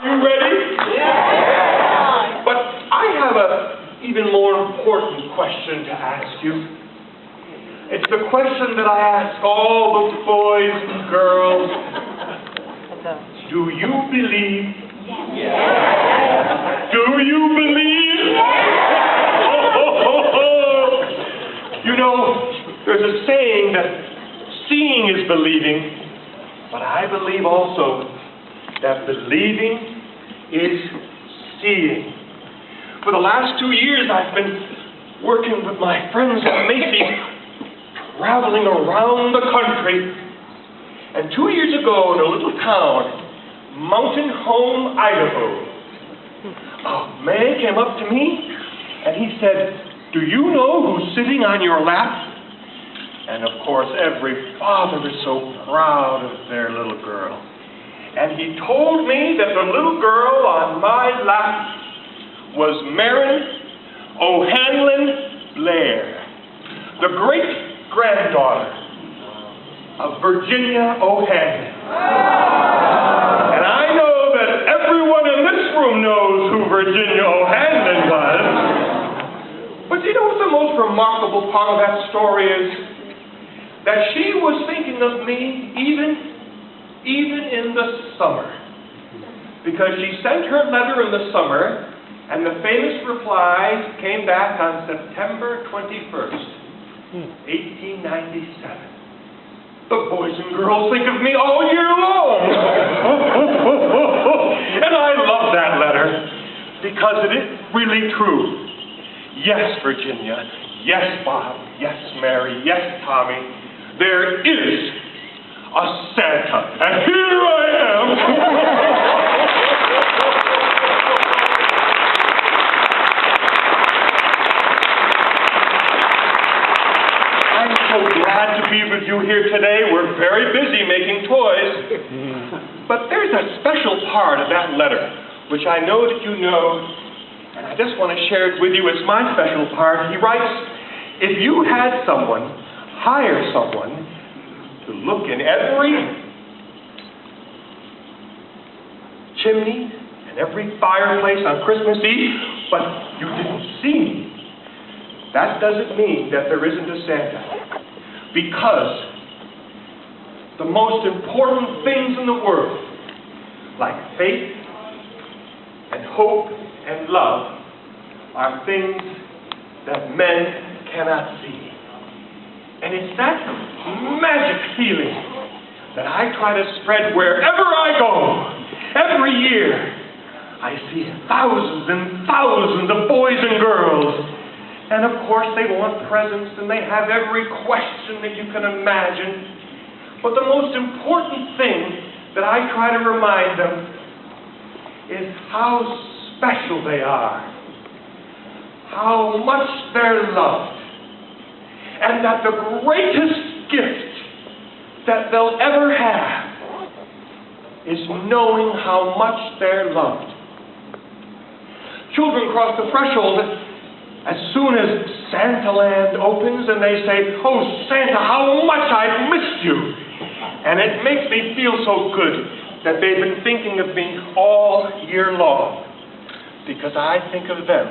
You ready? Yeah. But I have an even more important question to ask you. It's the question that I ask all the boys and girls. Do you believe? Yes. Do you believe? Yes. You know, there's a saying that seeing is believing, but I believe also that believing is seeing. For the last 2 years, I've been working with my friends at Macys, traveling around the country. And 2 years ago, in a little town, Mountain Home, Idaho, a man came up to me and he said, "Do you know who's sitting on your lap?" And of course, every father is so proud of their little girl. And he told me that the little girl on my lap was Mary O'Hanlon Blair, the great-granddaughter of Virginia O'Hanlon. And I know that everyone in this room knows who Virginia O'Hanlon was. But you know what the most remarkable part of that story is? That she was thinking of me even in the summer. Because she sent her letter in the summer, and the famous reply came back on September 21st, 1897. The boys and girls think of me all year long. And I love that letter, because it is really true. Yes, Virginia. Yes, Bob. Yes, Mary. Yes, Tommy. There is a Santa, and here I am. I'm so glad to be with you here today. We're very busy making toys. But there's a special part of that letter, which I know that you know, and I just want to share it with you. It's my special part. He writes, if you had someone, hire someone to look in every chimney and every fireplace on Christmas Eve, but you didn't see me. That doesn't mean that there isn't a Santa. Because the most important things in the world, like faith and hope and love, are things that men cannot see. And it's that magic feeling that I try to spread wherever I go. Every year, I see thousands and thousands of boys and girls. And of course, they want presents, and they have every question that you can imagine. But the most important thing that I try to remind them is how special they are, how much they're loved, and that the greatest gift that they'll ever have is knowing how much they're loved. Children cross the threshold as soon as Santaland opens, and they say, "Oh, Santa, how much I've missed you." And it makes me feel so good that they've been thinking of me all year long, because I think of them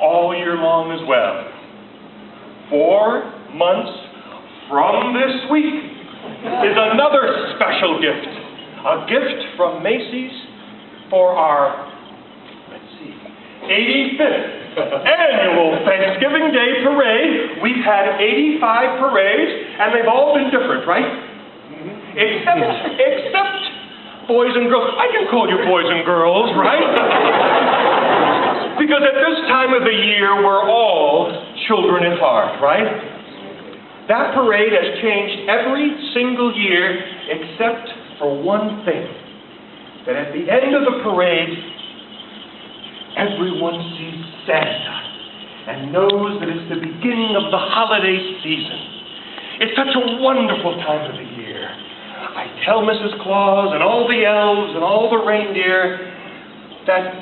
all year long as well. 4 months from this week is another special gift. A gift from Macys for our, 85th annual Thanksgiving Day parade. We've had 85 parades, and they've all been different, right? Except boys and girls. I can call you boys and girls, right? Because at this time of the year, we're all children at heart, right? That parade has changed every single year except for one thing. That at the end of the parade, everyone sees Santa and knows that it's the beginning of the holiday season. It's such a wonderful time of the year. I tell Mrs. Claus and all the elves and all the reindeer that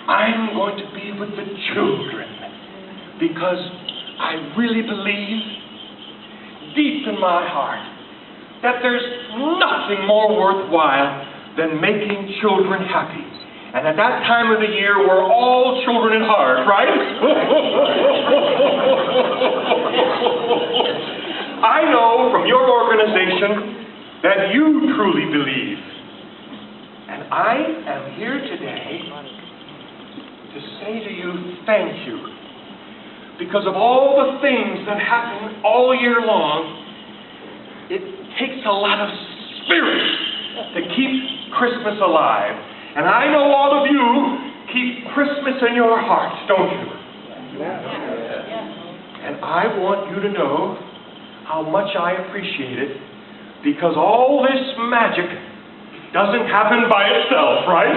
I'm going to be with the children, because I really believe deep in my heart that there's nothing more worthwhile than making children happy. And at that time of the year, we're all children at heart, right? I know from your organization that you truly believe. And I am here today to say to you, thank you. Because of all the things that happen all year long, it takes a lot of spirit to keep Christmas alive. And I know all of you keep Christmas in your hearts, don't you? And I want you to know how much I appreciate it, because all this magic doesn't happen by itself, right?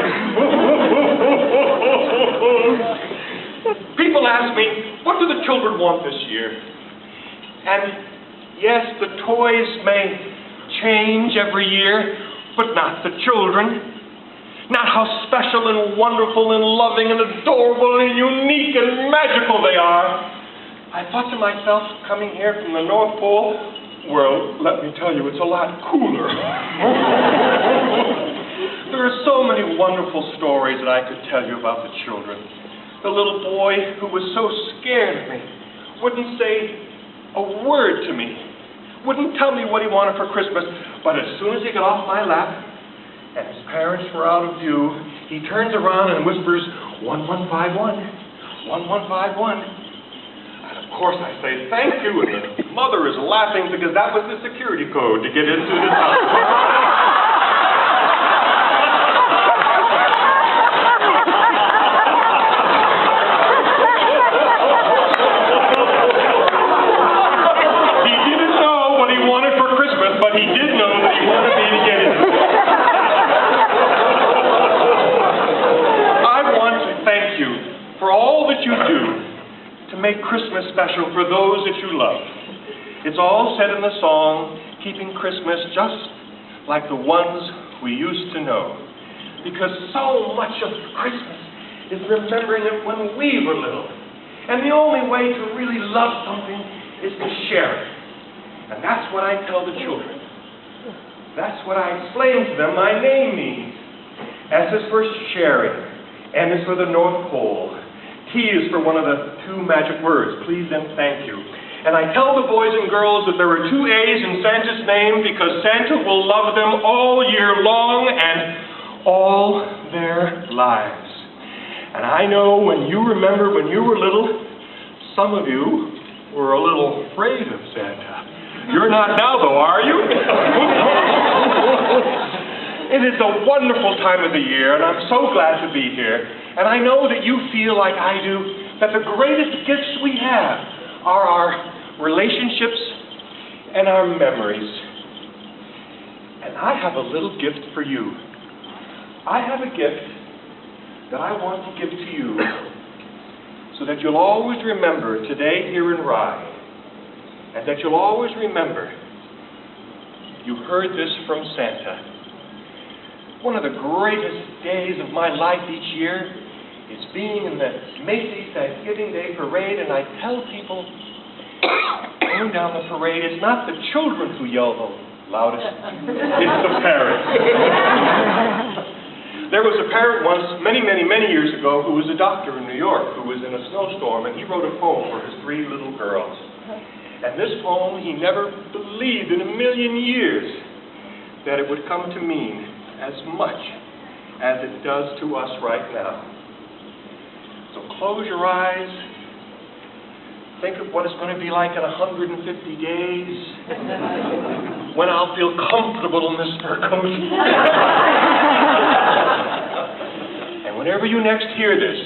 People ask me, what do the children want this year? And yes, the toys may change every year, but not the children. Not how special and wonderful and loving and adorable and unique and magical they are. I thought to myself, coming here from the North Pole, well, let me tell you, it's a lot cooler. There are so many wonderful stories that I could tell you about the children. The little boy who was so scared of me wouldn't say a word to me, wouldn't tell me what he wanted for Christmas, but as soon as he got off my lap and his parents were out of view, he turns around and whispers, 1151, 1151. Of course, I say, thank you, and the mother is laughing because that was the security code to get into his house. He didn't know what he wanted for Christmas, but he did know that he wanted me to get in. I want to thank you for all that you do to make Christmas special for those that you love. It's all said in the song, keeping Christmas just like the ones we used to know. Because so much of Christmas is remembering it when we were little. And the only way to really love something is to share it. And that's what I tell the children. That's what I explain to them my name means. S is for sharing. N is for the North Pole. T is for one of the two magic words, please and thank you. And I tell the boys and girls that there are two A's in Santa's name because Santa will love them all year long and all their lives. And I know when you remember when you were little, some of you were a little afraid of Santa. You're not now though, are you? It is a wonderful time of the year, and I'm so glad to be here. And I know that you feel like I do, that the greatest gifts we have are our relationships and our memories. And I have a little gift for you. I have a gift that I want to give to you so that you'll always remember today here in Rye, and that you'll always remember you heard this from Santa. One of the greatest days of my life each year is being in the Macys Thanksgiving Day Parade, and I tell people going down the parade, it's not the children who yell the loudest, it's the parents. There was a parent once, many years ago, who was a doctor in New York, who was in a snowstorm, and he wrote a poem for his 3 little girls. And this poem, he never believed in a million years that it would come to mean as much as it does to us right now. So close your eyes. Think of what it's going to be like in 150 days when I'll feel comfortable in this fur coat. And whenever you next hear this,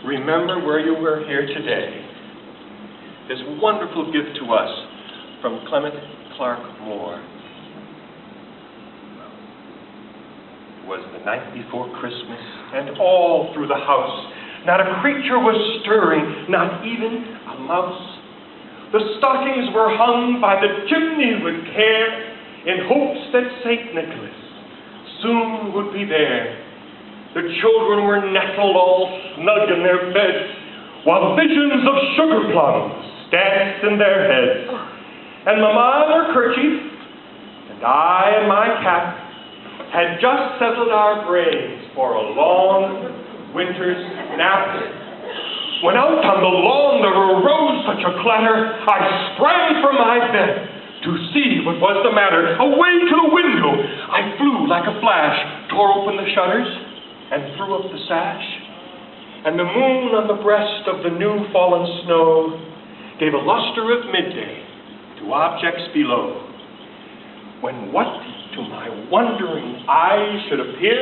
remember where you were here today. This wonderful gift to us from Clement Clark Moore. It was the night before Christmas, and all through the house, not a creature was stirring, not even a mouse. The stockings were hung by the chimney with care, in hopes that St. Nicholas soon would be there. The children were nestled all snug in their beds, while visions of sugar plums danced in their heads. And Mamma in her kerchief, and I in my cap, had just settled our brains for a long winter's nap, when out on the lawn there arose such a clatter, I sprang from my bed to see what was the matter. Away to the window I flew like a flash, tore open the shutters, and threw up the sash. And the moon on the breast of the new fallen snow gave a luster of midday to objects below, when what to my wondering eyes should appear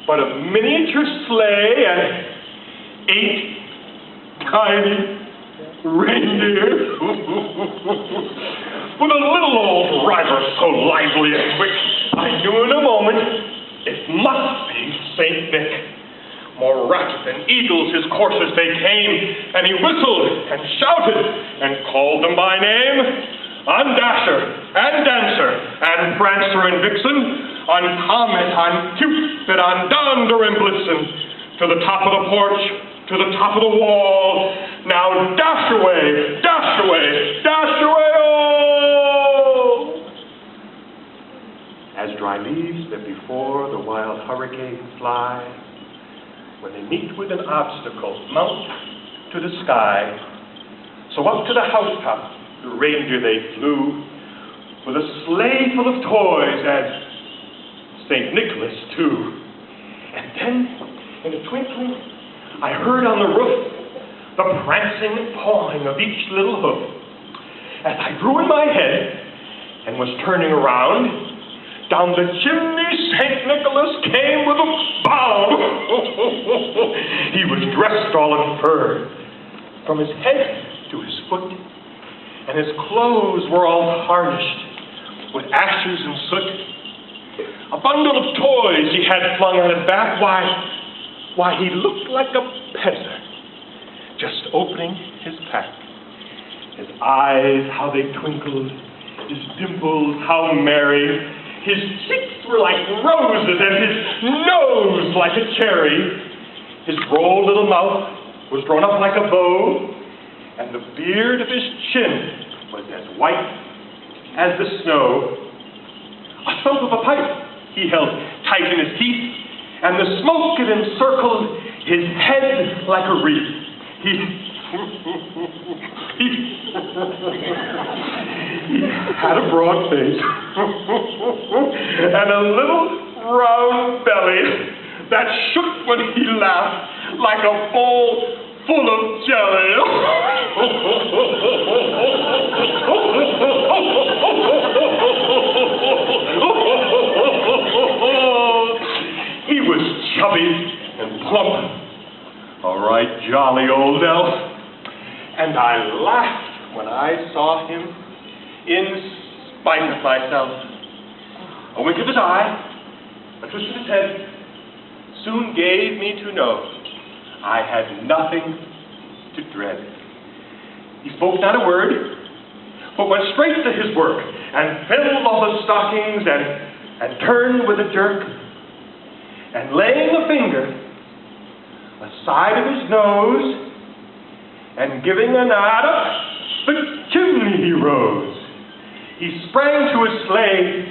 but a miniature sleigh and 8 tiny reindeer with a little old driver so lively and quick, I knew in a moment it must be Saint Nick. More rapid than eagles his coursers they came, and he whistled and shouted and called them by name, on Dasher and Dancer and Prancer and Vixen, on Comet, on Cupid, on Donder and Blitzen, to the top of the porch, to the top of the wall. Now dash away, dash away, dash away, oh! As dry leaves that before the wild hurricane fly, when they meet with an obstacle, mount to the sky. So up to the housetop the reindeer they flew, with a sleigh full of toys and St. Nicholas too. And then, in a twinkling, I heard on the roof the prancing and pawing of each little hoof. As I drew in my head and was turning around, down the chimney St. Nicholas came with a bound. He was dressed all in fur, from his head to his foot, and his clothes were all tarnished with ashes and soot. A bundle of toys he had flung on his back. Why, he looked like a peasant, just opening his pack. His eyes, how they twinkled, his dimples, how merry. His cheeks were like roses, and his nose like a cherry. His droll little mouth was drawn up like a bow, and the beard of his chin was as white as the snow. A stump of a pipe he held tight in his teeth, and the smoke it encircled his head like a wreath. He had a broad face and a little round belly that shook when he laughed like a bowl full of jelly. He was chubby and plump, a right jolly old elf, and I laughed when I saw him in spite of myself. A wink of his eye, a twist of his head, soon gave me to know I had nothing to dread. He spoke not a word, but went straight to his work, and filled all the stockings, and turned with a jerk, and laying a finger aside of his nose, and giving a nod up the chimney he rose. He sprang to his sleigh,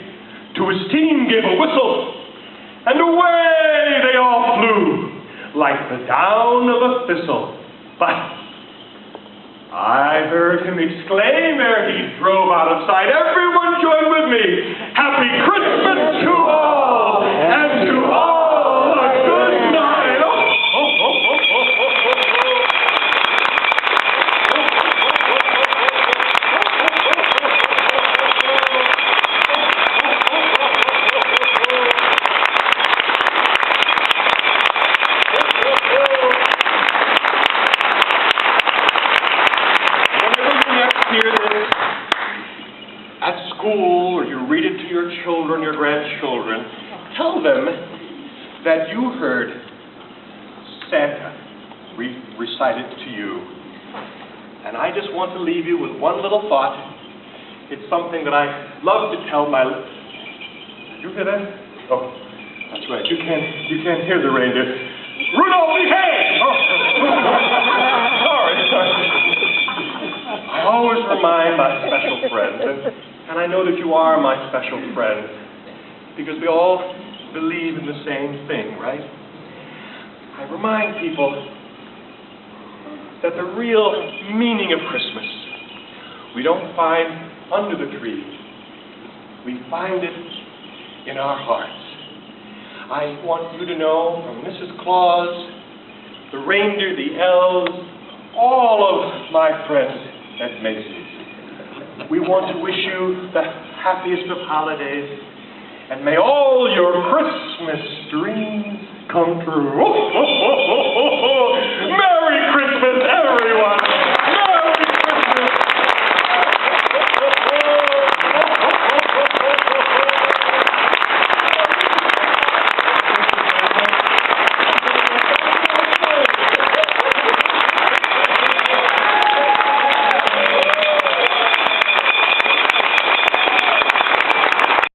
to his team gave a whistle, and away they all flew, like the down of a thistle. But I heard him exclaim ere he drove out of sight, everyone join with me, Happy Christmas to all, and to all a good night. Or you read it to your children, your grandchildren, tell them that you heard Santa recite it to you. And I just want to leave you with one little thought. It's something that I love to tell my... Did you hear that? Oh, that's right. You can't hear the reindeer. Rudolph, behave! Oh. Sorry. I always remind my special friends, and I know that you are my special friend, because we all believe in the same thing, right? I remind people that the real meaning of Christmas we don't find under the tree. We find it in our hearts. I want you to know from Mrs. Claus, the reindeer, the elves, all of my friends at Macys, we want to wish you the happiest of holidays, and may all your Christmas dreams come true.